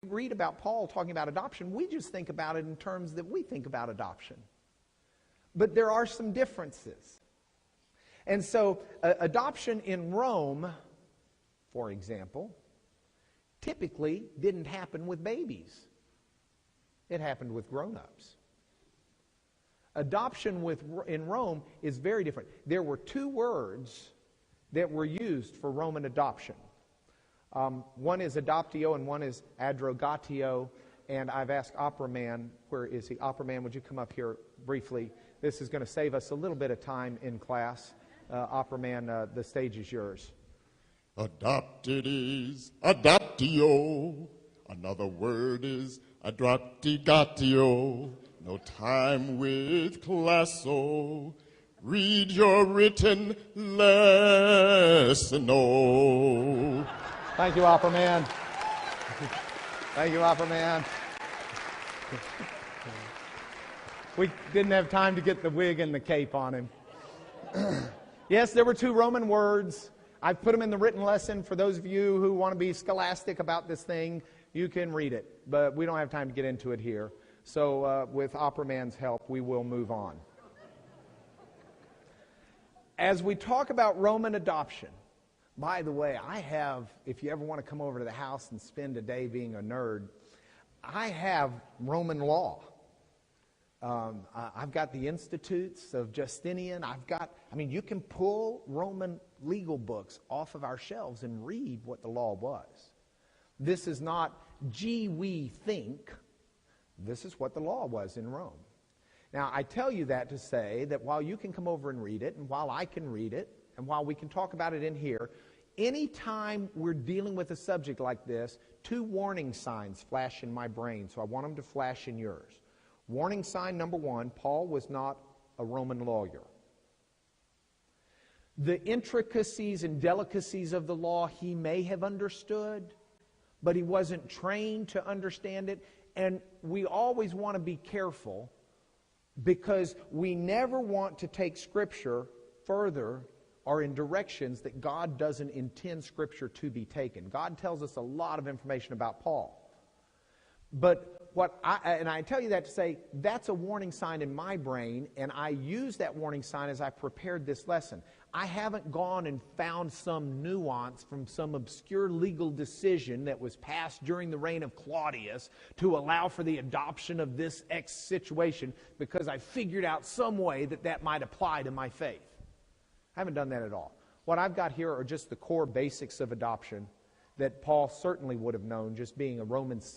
read about Paul talking about adoption, we just think about it in terms that we think about adoption. But there are some differences. And so adoption in Rome, for example, typically didn't happen with babies. It happened with grown-ups. Adoption in Rome is very different. There were two words that were used for Roman adoption. One is adoptio and one is adrogatio. And I've asked Opera Man, where is he? Opera Man, would you come up here briefly? This is going to save us a little bit of time in class. Opera Man, the stage is yours. Adopted is adoptio. Another word is adoptigatio. No time with classo. Read your written lesson. Oh. Thank you, Opera Man. Thank you, Opera Man. We didn't have time to get the wig and the cape on him. Yes, there were two Roman words. I've put them in the written lesson. For those of you who want to be scholastic about this thing, you can read it. But we don't have time to get into it here. So with Opera Man's help, we will move on. As we talk about Roman adoption, by the way, I have, if you ever want to come over to the house and spend a day being a nerd, I have Roman law. I've got the Institutes of Justinian. You can pull Roman legal books off of our shelves and read what the law was. This is not, gee, we think. This is what the law was in Rome. Now, I tell you that to say that while you can come over and read it, and while I can read it, and while we can talk about it in here, anytime we're dealing with a subject like this, two warning signs flash in my brain, so I want them to flash in yours. Warning sign number one, Paul was not a Roman lawyer. The intricacies and delicacies of the law he may have understood, but he wasn't trained to understand it. And we always want to be careful because we never want to take Scripture further or in directions that God doesn't intend Scripture to be taken. God tells us a lot of information about Paul. But I tell you that to say, that's a warning sign in my brain, and I use that warning sign as I prepared this lesson. I haven't gone and found some nuance from some obscure legal decision that was passed during the reign of Claudius to allow for the adoption of this X situation because I figured out some way that might apply to my faith. I haven't done that at all. What I've got here are just the core basics of adoption that Paul certainly would have known, just being a Roman citizen.